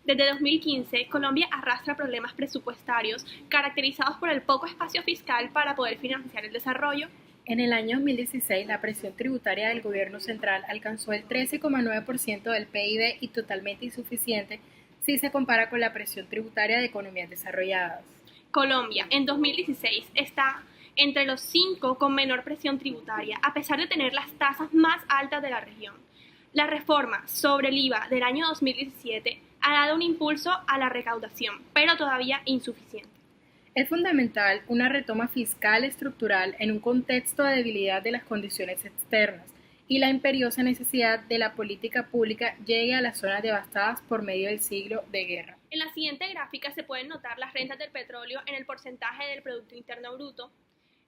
Desde 2015, Colombia arrastra problemas presupuestarios caracterizados por el poco espacio fiscal para poder financiar el desarrollo. En el año 2016, la presión tributaria del gobierno central alcanzó el 13,9% del PIB y totalmente insuficiente si se compara con la presión tributaria de economías desarrolladas. Colombia, en 2016, está entre los 5 con menor presión tributaria, a pesar de tener las tasas más altas de la región. La reforma sobre el IVA del año 2017 ha dado un impulso a la recaudación, pero todavía insuficiente. Es fundamental una retoma fiscal estructural en un contexto de debilidad de las condiciones externas y la imperiosa necesidad de la política pública llegue a las zonas devastadas por medio del siglo de guerra. En la siguiente gráfica se pueden notar las rentas del petróleo en el porcentaje del Producto Interno Bruto.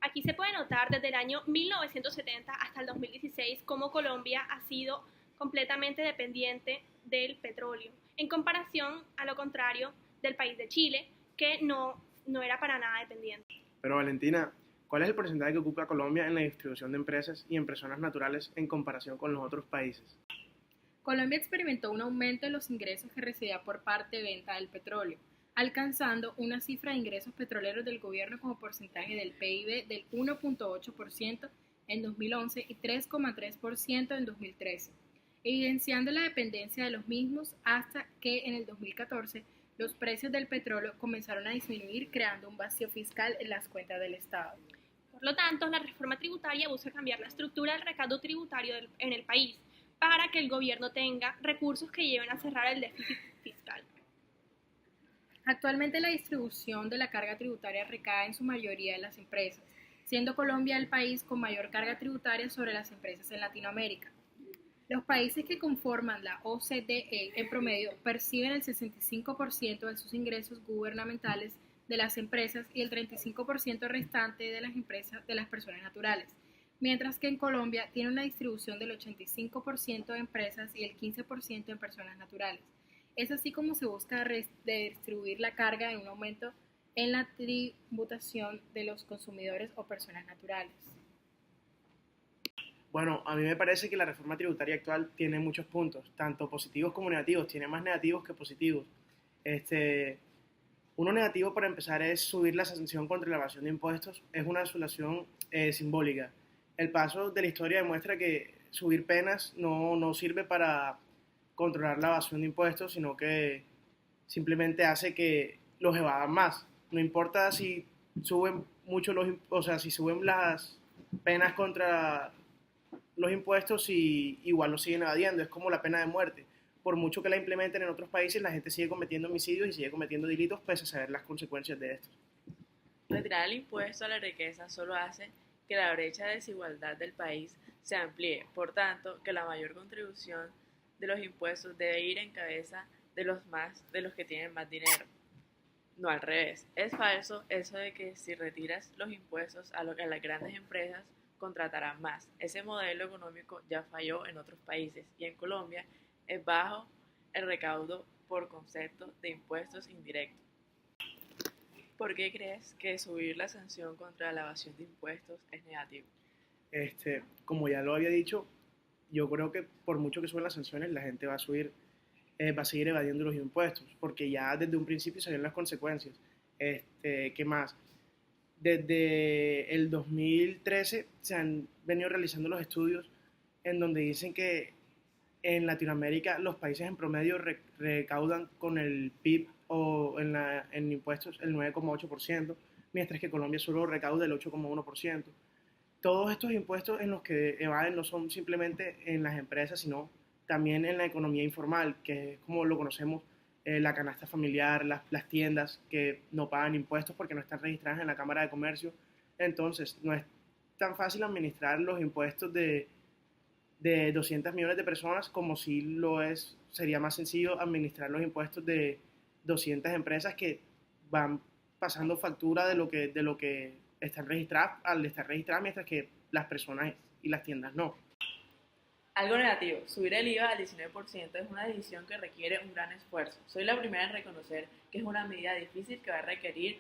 Aquí se puede notar desde el año 1970 hasta el 2016 cómo Colombia ha sido completamente dependiente del petróleo, en comparación a lo contrario del país de Chile, que no era para nada dependiente. Pero Valentina, ¿cuál es el porcentaje que ocupa Colombia en la distribución de empresas y en personas naturales en comparación con los otros países? Colombia experimentó un aumento en los ingresos que recibía por parte de venta del petróleo, alcanzando una cifra de ingresos petroleros del gobierno como porcentaje del PIB del 1,8% en 2011 y 3,3% en 2013, evidenciando la dependencia de los mismos hasta que en el 2014 los precios del petróleo comenzaron a disminuir, creando un vacío fiscal en las cuentas del Estado. Por lo tanto, la reforma tributaria busca cambiar la estructura del recaudo tributario en el país para que el gobierno tenga recursos que lleven a cerrar el déficit fiscal. Actualmente la distribución de la carga tributaria recae en su mayoría en las empresas, siendo Colombia el país con mayor carga tributaria sobre las empresas en Latinoamérica. Los países que conforman la OCDE en promedio perciben el 65% de sus ingresos gubernamentales de las empresas y el 35% restante de las empresas de las personas naturales, mientras que en Colombia tiene una distribución del 85% de empresas y el 15% en personas naturales. Es así como se busca redistribuir la carga en un aumento en la tributación de los consumidores o personas naturales. Bueno, a mí me parece que la reforma tributaria actual tiene muchos puntos, tanto positivos como negativos, tiene más negativos que positivos. Uno negativo para empezar es subir la sanción contra la evasión de impuestos, es una solución simbólica. El paso de la historia demuestra que subir penas no sirve para controlar la evasión de impuestos, sino que simplemente hace que los evadan más. No importa si suben mucho si suben las penas contra los impuestos y igual lo siguen evadiendo, es como la pena de muerte. Por mucho que la implementen en otros países, la gente sigue cometiendo homicidios y sigue cometiendo delitos pese a saber las consecuencias de estos. Retirar el impuesto a la riqueza solo hace que la brecha de desigualdad del país se amplíe, por tanto, que la mayor contribución de los impuestos debe ir en cabeza de los que tienen más dinero. No al revés. Es falso eso de que si retiras los impuestos a las grandes empresas, contratarán más. Ese modelo económico ya falló en otros países y en Colombia es bajo el recaudo por concepto de impuestos indirectos. ¿Por qué crees que subir la sanción contra la evasión de impuestos es negativo? Como ya lo había dicho, yo creo que por mucho que suban las sanciones, la gente va a seguir evadiendo los impuestos, porque ya desde un principio se ven las consecuencias. ¿Qué más? Desde el 2013 se han venido realizando los estudios en donde dicen que en Latinoamérica los países en promedio recaudan con el PIB o en impuestos el 9,8%, mientras que Colombia solo recauda el 8,1%. Todos estos impuestos en los que evaden no son simplemente en las empresas, sino también en la economía informal, que es como lo conocemos, la canasta familiar, las tiendas que no pagan impuestos porque no están registradas en la Cámara de Comercio. Entonces, no es tan fácil administrar los impuestos de 200 millones de personas como si sería más sencillo administrar los impuestos de 200 empresas que van pasando factura de lo que están registradas al estar registradas, mientras que las personas y las tiendas no. Algo negativo, subir el IVA al 19% es una decisión que requiere un gran esfuerzo. Soy la primera en reconocer que es una medida difícil que va a requerir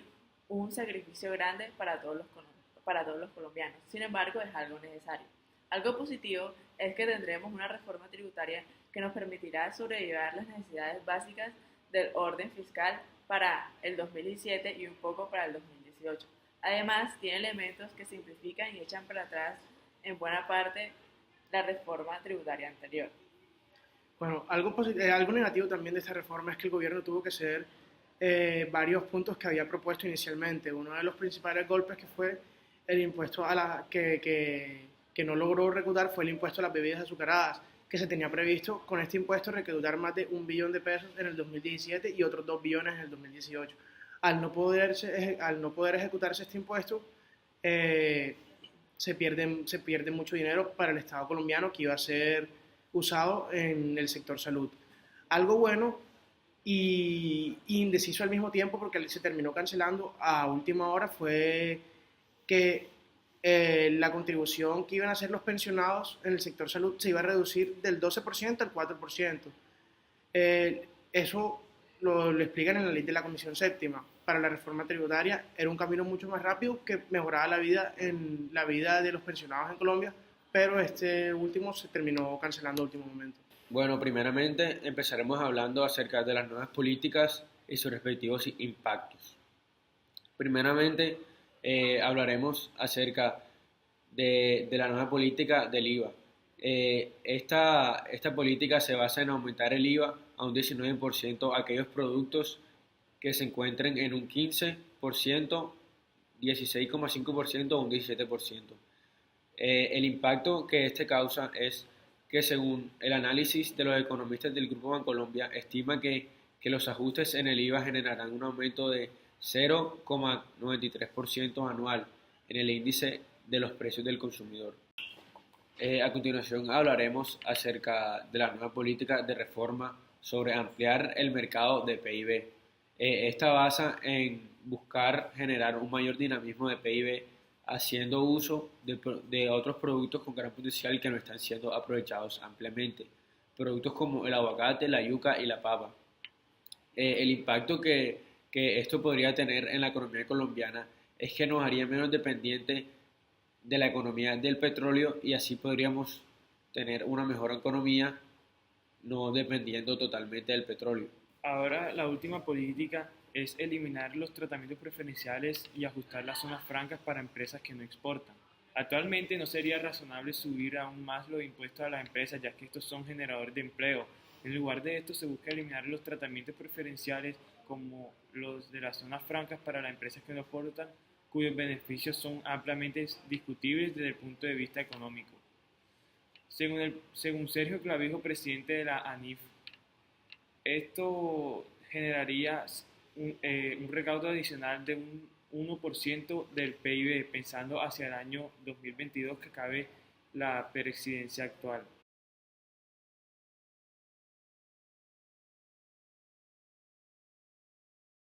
un sacrificio grande para todos los colombianos. Sin embargo, es algo necesario. Algo positivo es que tendremos una reforma tributaria que nos permitirá sobrellevar las necesidades básicas del orden fiscal para el 2017 y un poco para el 2018. Además, tiene elementos que simplifican y echan para atrás en buena parte la reforma tributaria anterior. Bueno, algo negativo también de esta reforma es que el gobierno tuvo que ceder varios puntos que había propuesto inicialmente. Uno de los principales golpes que fue el impuesto que no logró recaudar fue el impuesto a las bebidas azucaradas, que se tenía previsto con este impuesto recaudar más de 1 billón de pesos en el 2017 y otros 2 billones en el 2018. Al no poder ejecutarse este impuesto, se pierde mucho dinero para el Estado colombiano que iba a ser usado en el sector salud. Algo bueno y indeciso al mismo tiempo porque se terminó cancelando a última hora fue que la contribución que iban a hacer los pensionados en el sector salud se iba a reducir del 12% al 4%. Eso lo explican en la ley de la Comisión Séptima. Para la reforma tributaria era un camino mucho más rápido que mejoraba la vida de los pensionados en Colombia, pero este último se terminó cancelando a último momento. Bueno, primeramente empezaremos hablando acerca de las nuevas políticas y sus respectivos impactos. Primeramente hablaremos acerca de la nueva política del IVA. Esta política se basa en aumentar el IVA a un 19% a aquellos productos que se encuentren en un 15%, 16,5% o un 17%. El impacto que este causa es que según el análisis de los economistas del Grupo Bancolombia, estima que los ajustes en el IVA generarán un aumento de 0,93% anual en el índice de los precios del consumidor. A continuación hablaremos acerca de la nueva política de reforma sobre ampliar el mercado de PIB. Esta basa en buscar generar un mayor dinamismo de PIB haciendo uso de otros productos con gran potencial que no están siendo aprovechados ampliamente. Productos como el aguacate, la yuca y la papa. El impacto que esto podría tener en la economía colombiana es que nos haría menos dependiente de la economía del petróleo y así podríamos tener una mejor economía no dependiendo totalmente del petróleo. Ahora la última política es eliminar los tratamientos preferenciales y ajustar las zonas francas para empresas que no exportan. Actualmente no sería razonable subir aún más los impuestos a las empresas, ya que estos son generadores de empleo. En lugar de esto se busca eliminar los tratamientos preferenciales como los de las zonas francas para las empresas que no exportan, cuyos beneficios son ampliamente discutibles desde el punto de vista económico. Según Sergio Clavijo, presidente de la ANIF, esto generaría un recaudo adicional de un 1% del PIB, pensando hacia el año 2022 que acabe la presidencia actual.